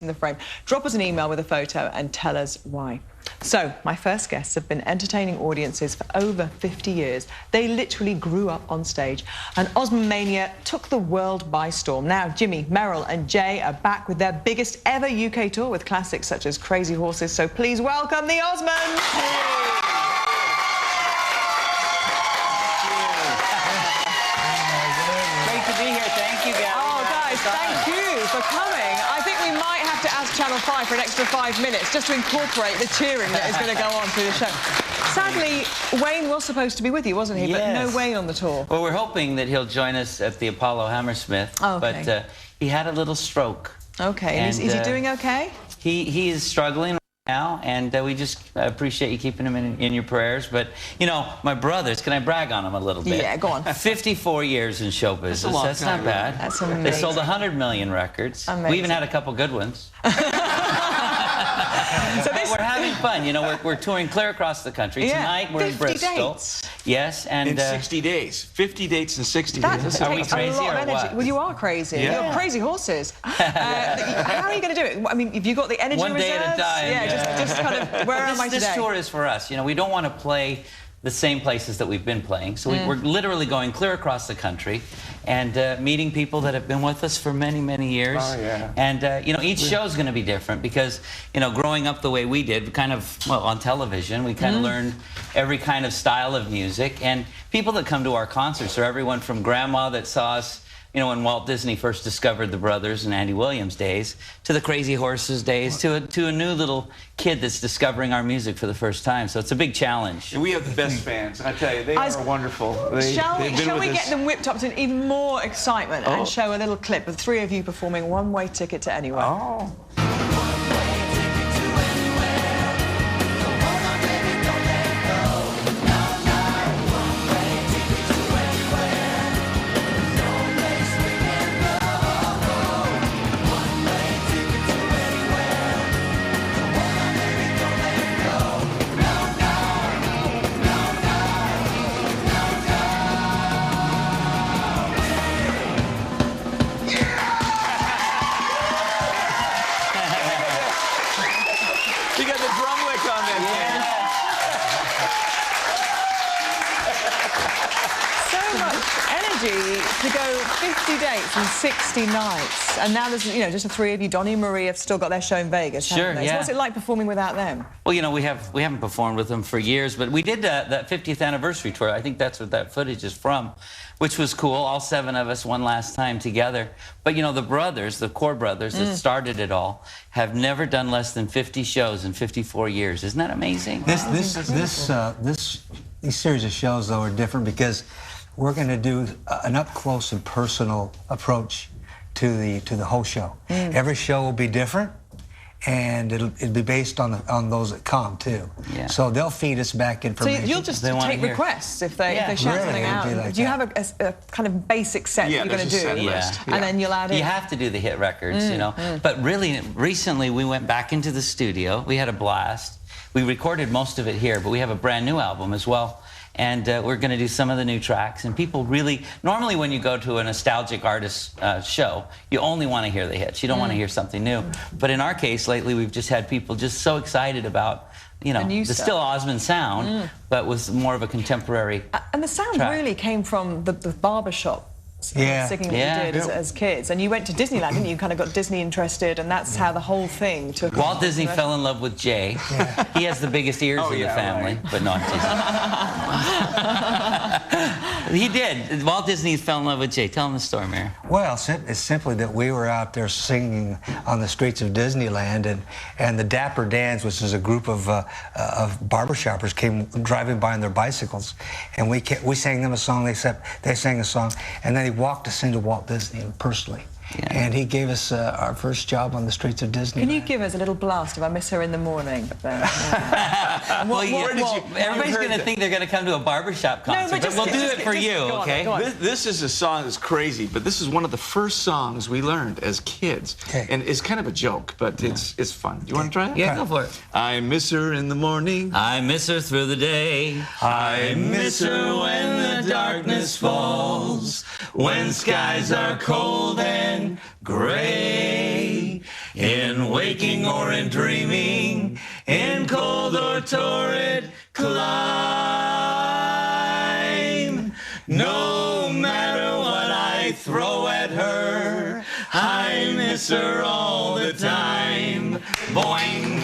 in the frame. Drop us an email with a photo and tell us why. So, my first guests have been entertaining audiences for over 50 years. They literally grew up on stage, and Osmond Mania took the world by storm. Now, Jimmy, Merrill and Jay are back with their biggest ever UK tour with classics such as Crazy Horses. So please welcome the Osmonds! Great to be here. Thank you, Gaby. Oh, guys, thank you for coming. I think we might have to ask Channel 5 for an extra 5 minutes just to incorporate the cheering that is going to go on through the show. Sadly, Wayne was supposed to be with you, wasn't he? Yes. But no Wayne on the tour. Well, we're hoping that he'll join us at the Apollo Hammersmith. Oh, okay. But he had a little stroke. Okay. And is he doing okay? He is struggling now, and we just appreciate you keeping him in your prayers. But, you know, my brothers, can I brag on them a little bit? Yeah, go on. 54 years in show business. That's not bad. That's amazing. They sold 100 million records. Amazing. We even had a couple good ones. So we're having fun. You know, we're touring clear across the country. Yeah. Tonight we're in Bristol. Dates. Yes, and in 60 days. 50 dates in 60 that days. Are we takes crazy a lot or of energy. what? Well, you are crazy. Yeah. You're crazy horses. How are you going to do it? I mean, have you got the energy One day reserves? at a time. Yeah, just kind of, where am I today? This tour is for us. You know, we don't want to play the same places that we've been playing. So we're literally going clear across the country and meeting people that have been with us for many, many years. Oh, yeah. And, you know, each show is going to be different because, you know, growing up the way we did, kind of, well, on television, we kind of learned every kind of style of music. And people that come to our concerts are everyone from grandma that saw us, you know, when Walt Disney first discovered the Brothers and Andy Williams days, to the Crazy Horses days, to a new little kid that's discovering our music for the first time. So it's a big challenge. And we have the best fans, I tell you. They are wonderful. Shall we get them whipped up to even more excitement and show a little clip of 3 of you performing One Way Ticket to Anywhere? Oh. You got the drum lick on that thing. So much energy to go 50 dates and 60 nights. And now there's, you know, just the 3 of you. Donnie and Marie have still got their show in Vegas, Sure, haven't they? yeah. So what's it like performing without them? Well, you know, we haven't performed with them for years, but we did that 50th anniversary tour. I think that's what that footage is from, which was cool. All 7 of us one last time together. But, you know, the brothers, the core brothers that started it all, have never done less than 50 shows in 54 years. Isn't that amazing? These series of shows, though, are different because we're going to do an up-close and personal approach to the whole show. Every show will be different, and it'll be based on those that come too. Yeah. So they'll feed us back information. So you'll just They wanna take hear. requests if they shout Really, something it'd out. be like Do you that. have a kind of basic set that Yeah, you're going to there's a do? set list. And then you'll add in. You have to do the hit records, you know. But really, recently we went back into the studio. We had a blast. We recorded most of it here, but we have a brand new album as well. And we're going to do some of the new tracks. And people really, normally when you go to a nostalgic artist show, you only want to hear the hits. You don't want to hear something new. But in our case, lately, we've just had people just so excited about, you know, the still Osmond sound, but with more of a contemporary And the sound track. really came from the barbershop singing that you did as kids. And you went to Disneyland, didn't you? You kind of got Disney interested, and that's how the whole thing took off. Walt Disney fell in love with Jay. He has the biggest ears in the family, but not Disney. He did. Walt Disney fell in love with Jay. Tell him the story, Mary. Well, it's simply that we were out there singing on the streets of Disneyland, and the Dapper Dans, which is a group of barbershoppers, came driving by on their bicycles, and we sang them a song. They sang a song, and then he walked us into Walt Disney personally. Yeah. And he gave us our first job on the streets of Disneyland. Can you give us a little blast of I Miss Her in the Morning? Well, everybody's going to think they're going to come to a barbershop concert, but we'll do it for you, okay? This is a song that's crazy, but this is one of the first songs we learned as kids. Okay. And it's kind of a joke, but it's fun. You want to try it? Yeah, go for it. I miss her in the morning. I miss her through the day. I miss her when the darkness falls, when skies are cold and gray. in waking or in dreaming, in cold or torrid clime. No matter what I throw at her, I miss her all the time. Boing.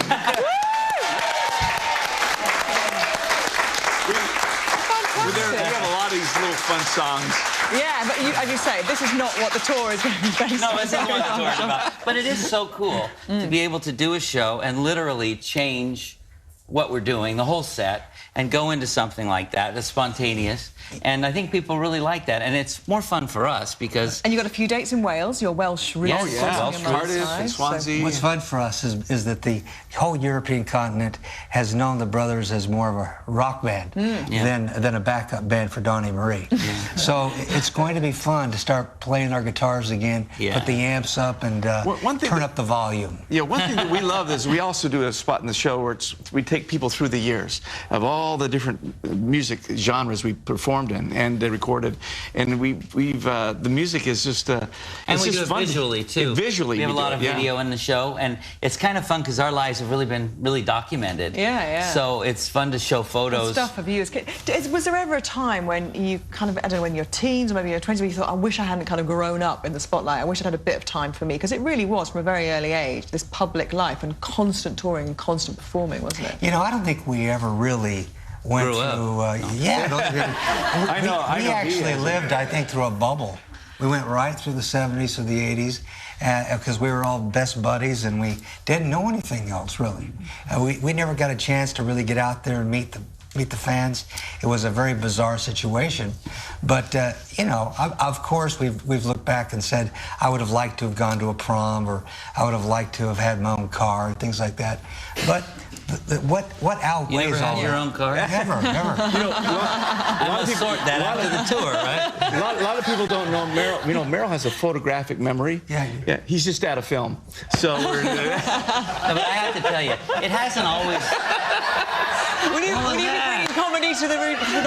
We have a lot of these little fun songs. Yeah, but as you say, this is not what the tour is going to be based on. No, it's not what the tour is about. But it is so cool to be able to do a show and literally change what we're doing, the whole set, and go into something like that that's spontaneous. And I think people really like that. And it's more fun for us because... And you've got a few dates in Wales. You're Welsh roots. Oh, yeah. Welsh Cardiff and Swansea. What's fun for us is that the whole European continent has known the Brothers as more of a rock band than a backup band for Donnie Marie. So it's going to be fun to start playing our guitars again, put the amps up, and turn up the volume. Yeah, one thing that we love is we also do a spot in the show where we take people through the years of all the different music genres we performed in and recorded, and the music is just and it's we just do it fun. visually too. Visually, we have a lot do of it, video in the show, and it's kind of fun because our lives have really been documented. Yeah. So it's fun to show photos. Stuff of you as kids. Was there ever a time when you kind of, I don't know, when you're teens or maybe your 20s, where you thought, I wish I hadn't kind of grown up in the spotlight. I wish I'd had a bit of time for me, because it really was from a very early age this public life and constant touring and constant performing, wasn't it? You know, I don't think we ever really went through. I know. We actually lived, I think, through a bubble. We went right through the 70s to the 80s because we were all best buddies and we didn't know anything else, really. We never got a chance to really get out there and meet the fans. It was a very bizarre situation. But, you know, of course, we've looked back and said, I would have liked to have gone to a prom, or I would have liked to have had my own car, things like that. But what outweighs you ever had your own car? Never. You know, I must sort that after the tour, right? A lot of people don't know Merrill. You know, Merrill has a photographic memory. Yeah. He's just out of film. So we're... No, but I have to tell you, it hasn't always... Will you be bringing comedy to the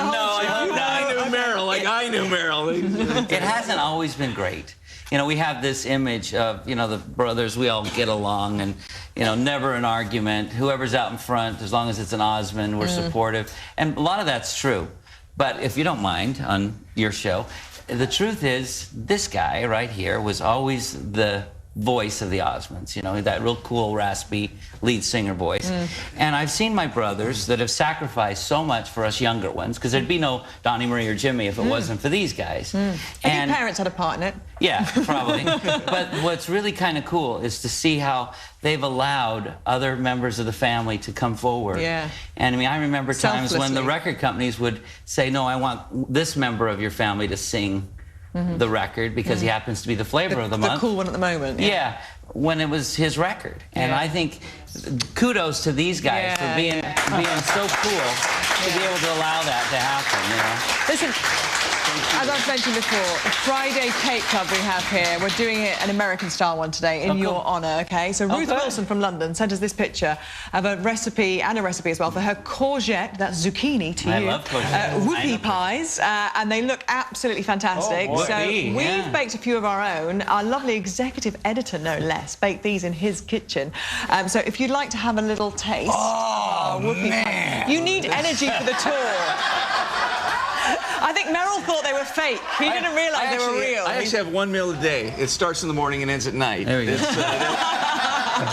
whole show? I knew Merrill. It hasn't always been great. You know, we have this image of, you know, the brothers, we all get along and, you know, never an argument. Whoever's out in front, as long as it's an Osmond, we're supportive. And a lot of that's true. But if you don't mind, on your show, the truth is this guy right here was always the voice of the Osmonds, you know, that real cool, raspy lead singer voice. And I've seen my brothers that have sacrificed so much for us younger ones, because there'd be no Donnie Marie or Jimmy if it wasn't for these guys. I think parents had a part in it. Yeah, probably. But what's really kind of cool is to see how they've allowed other members of the family to come forward. Yeah. And I mean, I remember times when the record companies would say, no, I want this member of your family to sing the record because he happens to be the flavor of the month. The cool one at the moment. Yeah, when it was his record. And I think kudos to these guys for being so cool to be able to allow that to happen, you know. Listen, as I've mentioned before, the Friday Cake Club we have here, we're doing it an American-style one today in your honour, OK? So Ruth Wilson from London sent us this picture of a recipe, and a recipe as well, for her courgette, that's zucchini to you. I love courgette. Whoopie pies, and they look absolutely fantastic. So we've baked a few of our own. Our lovely executive editor, no less, baked these in his kitchen. So if you'd like to have a little taste of whoopie pie, you need energy for the tour. I think Merrill thought they were fake. He didn't realise they were real. I actually have one meal a day. It starts in the morning and ends at night. There we go.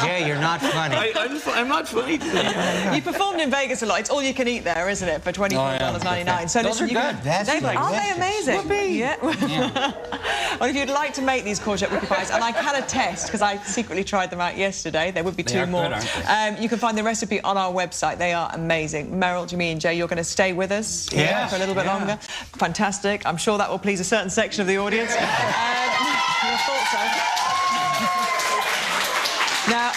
Jay, you're not funny. I'm not funny today. You performed in Vegas a lot. It's all you can eat there, isn't it, for $24.99. So Those are good. Aren't they amazing? Yeah. Well, if you'd like to make these courgette whoopie pies, and I can attest, because I secretly tried them out yesterday, there would be two more. Good, you can find the recipe on our website. They are amazing. Merrill, Jimmy and Jay, you're going to stay with us for a little bit longer. Fantastic. I'm sure that will please a certain section of the audience. I thought so. Now,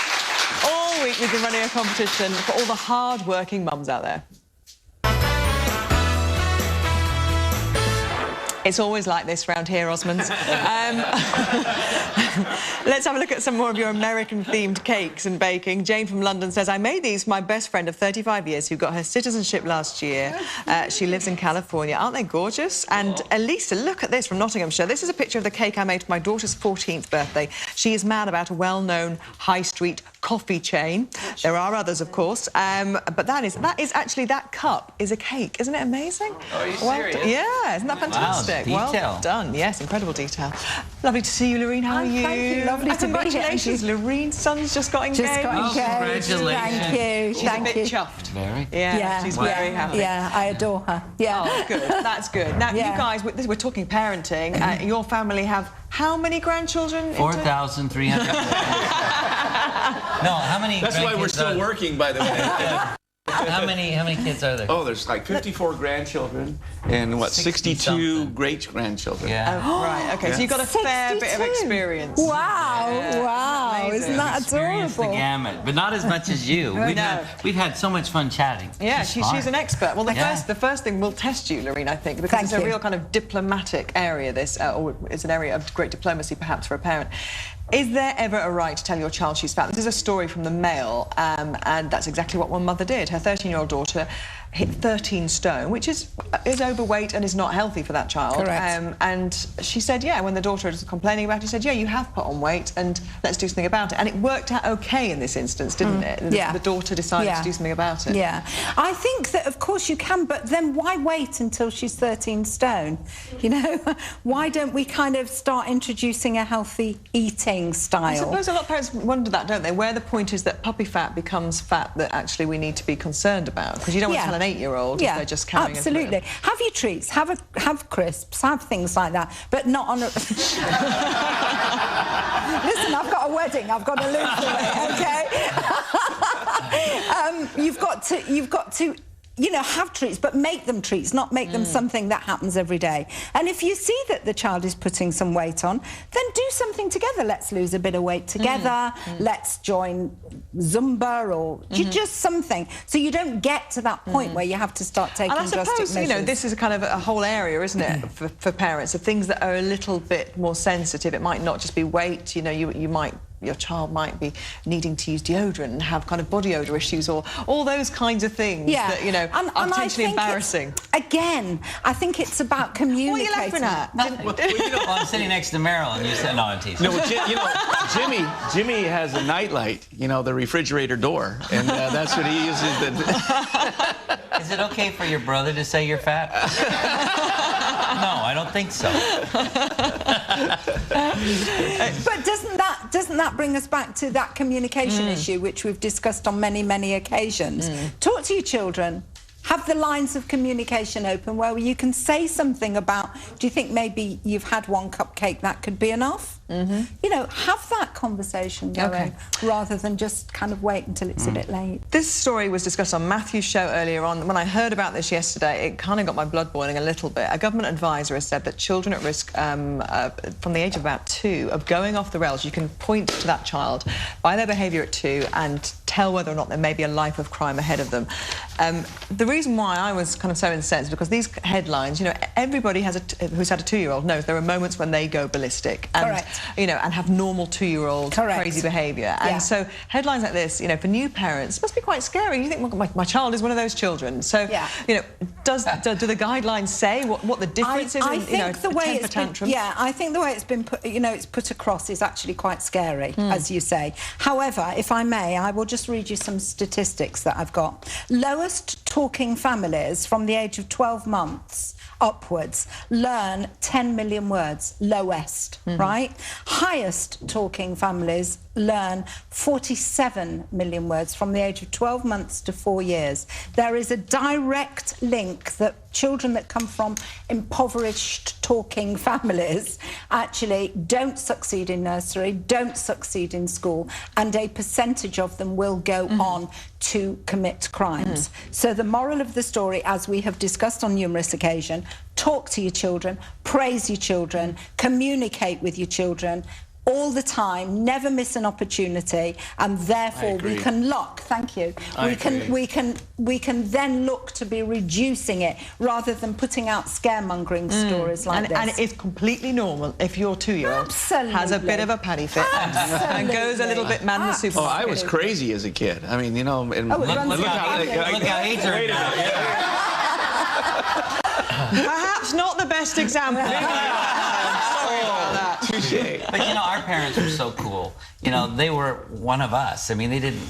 all week we've been running a competition for all the hard-working mums out there. It's always like this round here, Osmonds. Let's have a look at some more of your American-themed cakes and baking. Jane from London says, I made these for my best friend of 35 years who got her citizenship last year. She lives in California. Aren't they gorgeous? And Elisa, look at this from Nottinghamshire. This is a picture of the cake I made for my daughter's 14th birthday. She is mad about a well-known high street coffee chain. There are others, of course, but that is actually, that cup is a cake. Isn't it amazing? Oh, are you serious? Yeah, isn't that fantastic? Wow, detail. Well done. Yes, incredible detail. Lovely to see you, Lorene. How are you? Thank you. Lovely to be here. Congratulations, Lorene's son's just got engaged. Congratulations. Thank you. She's a bit chuffed. Very. Yeah, she's very happy. Yeah, I adore her. Yeah. Oh, good. That's good. Now, you guys, we're talking parenting. Your family have how many grandchildren? 4,300. No, how many? That's why we're still working, by the way. How many kids are there? Oh, there's like 54 grandchildren and what, 62 great-grandchildren. Yeah. Oh, right, OK, so you've got a fair bit of experience. Wow, wow, Amazing. isn't that Experienced the adorable? gamut, but not as much as you. We've had so much fun chatting. Yeah, she's an expert. Well, the first thing we'll test you, Lorene, I think, because it's a real kind of diplomatic area, this, or it's an area of great diplomacy, perhaps, for a parent. Is there ever a right to tell your child she's fat? This is a story from the Mail, and that's exactly what one mother did. Her 13-year-old daughter hit 13 stone, which is overweight and is not healthy for that child. Correct. And she said, yeah, when the daughter was complaining about it, she said, yeah, you have put on weight and let's do something about it. And it worked out OK in this instance, didn't it? And the daughter decided to do something about it. Yeah. I think that, of course, you can, but then why wait until she's 13 stone? You know, why don't we kind of start introducing a healthy eating style? I suppose a lot of parents wonder that, don't they? Where the point is that puppy fat becomes fat that actually we need to be concerned about. Because you don't want to tell an 8-year-old if they're just carrying absolutely. Have your treats, have crisps, have things like that, but not on a... Listen, I've got a wedding, I've got to live through it, OK? You've got to you know, have treats, but make them treats, not make them something that happens every day. And if you see that the child is putting some weight on, then do something together. Let's lose a bit of weight together. Let's join Zumba or just something. So you don't get to that point where you have to start taking drastic measures. And I suppose, you know, this is a kind of a whole area, isn't it, for parents, of things that are a little bit more sensitive. It might not just be weight, you know, your child might be needing to use deodorant and have kind of body odour issues or all those kinds of things that, you know, are potentially embarrassing. Again, I think it's about communicating. What are you laughing at? Well, I'm sitting next to Merrill and you said, no, I'm teasing. No, you know, Jimmy has a nightlight, you know, the refrigerator door, and that's what he uses. Is it okay for your brother to say you're fat? No, I don't think so. But doesn't that bring us back to that communication issue, which we've discussed on many, many occasions? Talk to your children. Have the lines of communication open where you can say something about, do you think maybe you've had one cupcake, that could be enough? You know, have that conversation going rather than just kind of wait until it's a bit late. This story was discussed on Matthew's show earlier on. When I heard about this yesterday, it kind of got my blood boiling a little bit. A government advisor has said that children at risk from the age of about 2 of going off the rails, you can point to that child by their behaviour at 2 and tell whether or not there may be a life of crime ahead of them. The reason why I was kind of so incensed because these headlines, you know, everybody who's had a 2-year-old knows there are moments when they go ballistic. And, you know, and have normal 2-year-old crazy behaviour. And so headlines like this, you know, for new parents must be quite scary. You think, well, my child is one of those children. So, you know, do the guidelines say what the difference is in, you know, the way temper tantrums? Yeah, I think the way it's been put, you know, it's put across is actually quite scary, as you say. However, if I may, I will just read you some statistics that I've got. Lowest talking families from the age of 12 months upwards learn 10 million words, lowest, right? Highest talking families learn 47 million words from the age of 12 months to 4 years. There is a direct link that children that come from impoverished talking families actually don't succeed in nursery, don't succeed in school, and a percentage of them will go on to commit crimes. So the moral of the story, as we have discussed on numerous occasions, talk to your children, praise your children, communicate with your children, all the time, never miss an opportunity, and therefore we can look. Thank you. We can then look to be reducing it rather than putting out scaremongering stories like this. And it is completely normal if your 2-year-old has a bit of a paddy fit and goes a little bit mad in the supermarket. Oh, I was crazy as a kid. I mean, you know, and Look how he turned out. Perhaps not the best example. Sorry about that. Touché. But you know, our parents were so cool. You know, they were one of us. I mean, they didn't,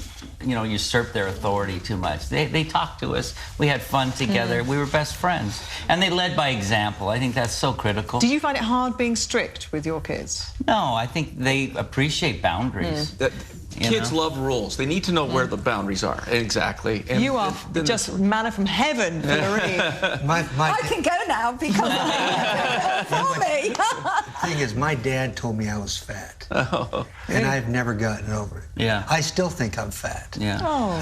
you know, usurp their authority too much. They talked to us. We had fun together. We were best friends. And they led by example. I think that's so critical. Do you find it hard being strict with your kids? No, I think they appreciate boundaries. Kids love rules. They need to know where the boundaries are. Exactly. And You are just manna from heaven for Marie. I can go now because for me. The thing is, my dad told me I was fat. And I've never gotten over it. Yeah. I still think I'm fat. Yeah.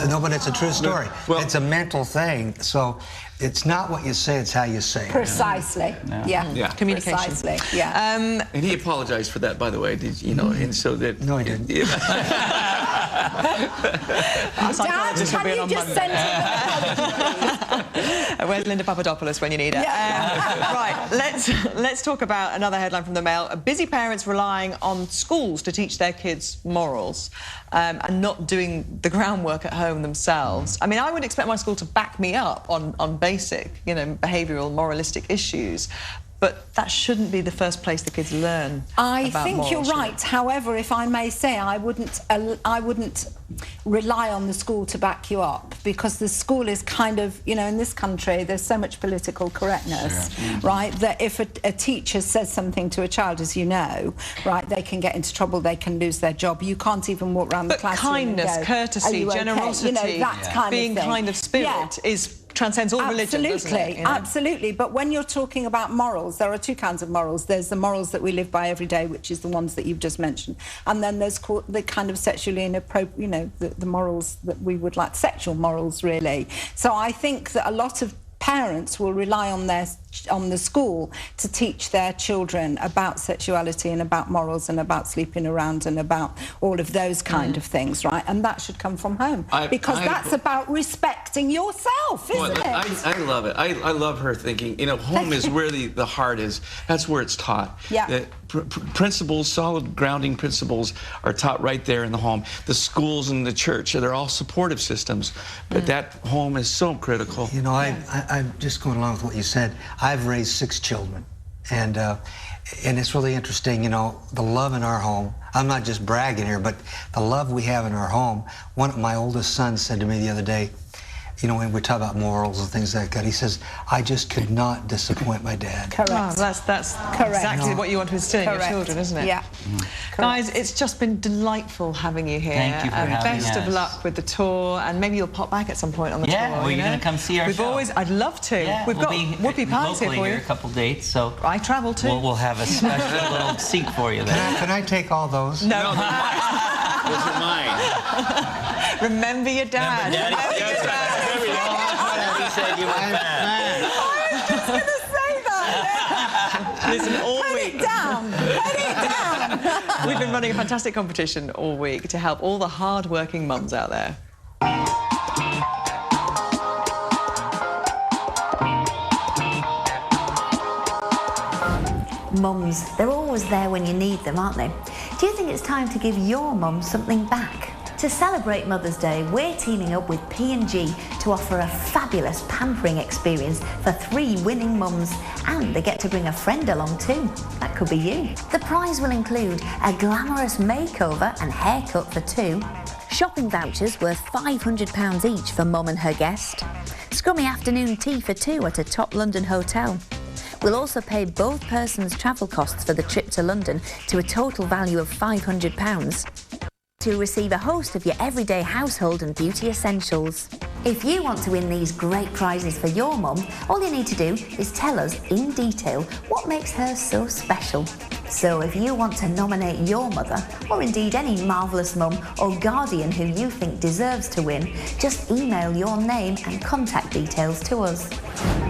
No, but it's a true story. Well, it's a mental thing. So it's not what you say, it's how you say it. Precisely. Yeah. Communication. Precisely. Yeah. And he apologized for that, by the way. Did you know? And so that. No, he didn't. Dad, can you just send him Where's Linda Papadopoulos when you need her? Right, let's talk about another headline from the Mail. Busy parents relying on schools to teach their kids morals and not doing the groundwork at home themselves. I mean, I would expect my school to back me up on basic, you know, behavioural, moralistic issues. But that shouldn't be the first place the kids learn. I think you're right. However, if I may say, I wouldn't rely on the school to back you up, because the school is kind of, you know, in this country, there's so much political correctness, right, that if a teacher says something to a child, as you know, right, they can get into trouble, they can lose their job. You can't even walk around the classroom kindness, and go, courtesy, generosity, you know, that kind being of thing. kind of spirit transcends all religion, doesn't it? You know? Absolutely. But when you're talking about morals, there are two kinds of morals. There's the morals that we live by every day, which is the ones that you've just mentioned, and then there's the kind of sexually inappropriate, you know, the morals that we would like, sexual morals, really. So I think that a lot of parents will rely on the school to teach their children about sexuality and about morals and about sleeping around and about all of those kind of things, right? And that should come from home, because that's about respecting yourself, isn't it? I love it. I love her thinking, you know, home is where the heart is. That's where it's taught. Yeah. Principles, solid grounding principles are taught right there in the home. The schools and the church, they're all supportive systems, but that home is so critical. You know, I'm just going along with what you said. I've raised 6 children, and it's really interesting, you know, the love in our home. I'm not just bragging here, but the love we have in our home. One of my oldest sons said to me the other day, you know, when we talk about morals and things like that, he says, I just could not disappoint my dad. Correct. Oh, that's correct. exactly what you want to instill in your children, isn't it? Yeah. Guys, it's just been delightful having you here. Thank you for having Best of us. luck with the tour, and maybe you'll pop back at some point on the tour. Yeah, well, you're going to come see our show. I'd love to. Yeah, We've got whoopie pies here for you. A couple dates, so I travel too. We'll have a special little seat for you there. Can I take all those? No. Those are mine. Remember your dad. Remember Daddy. Remember your dad. He said you were fat. I was just going to say that. Listen, all Put week. it down. Put it down. We've been running a fantastic competition all week to help all the hard-working mums out there. Mums, they're always there when you need them, aren't they? Do you think it's time to give your mum something back? To celebrate Mother's Day, we're teaming up with P&G to offer a fabulous pampering experience for 3 winning mums, and they get to bring a friend along too. That could be you. The prize will include a glamorous makeover and haircut for 2, shopping vouchers worth £500 each for mum and her guest, scrummy afternoon tea for 2 at a top London hotel. We'll also pay both persons' travel costs for the trip to London to a total value of £500. To receive a host of your everyday household and beauty essentials. If you want to win these great prizes for your mum, all you need to do is tell us in detail what makes her so special. So if you want to nominate your mother, or indeed any marvellous mum or guardian who you think deserves to win, just email your name and contact details to us.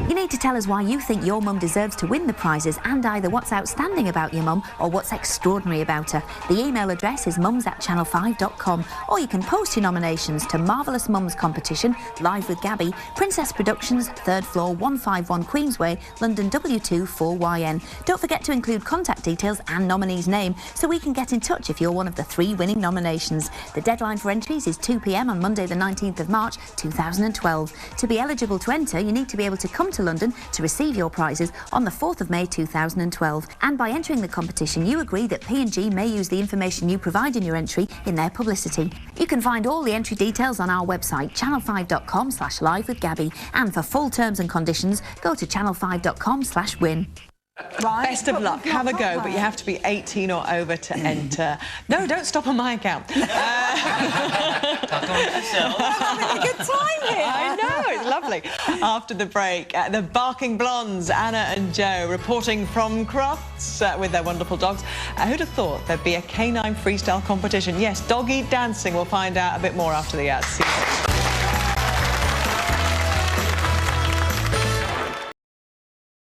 You need to tell us why you think your mum deserves to win the prizes and either what's outstanding about your mum or what's extraordinary about her. The email address is mums@channel5.com, or you can post your nominations to Marvellous Mums Competition, Live with Gaby, Princess Productions, 3rd floor, 151 Queensway, London W2 4YN. Don't forget to include contact details and nominee's name so we can get in touch if you're one of the 3 winning nominations. The deadline for entries is 2 p.m. on Monday the 19th of March 2012. To be eligible to enter, you need to be able to come to London to receive your prizes on the 4th of May 2012. And by entering the competition, you agree that P&G may use the information you provide in your entry in their publicity. You can find all the entry details on our website, channel5.com/livewithgaby. And for full terms and conditions, go to channel5.com/win. Right. Best of luck. Have a go, but you have to be 18 or over to enter. No, don't stop on my account. Talk amongst yourselves. We're having a good time here. I know, it's lovely. After the break, the Barking Blondes, Anna and Joe, reporting from Crufts with their wonderful dogs. Who'd have thought there'd be a canine freestyle competition? Yes, doggy dancing. We'll find out a bit more after the ads. See you soon.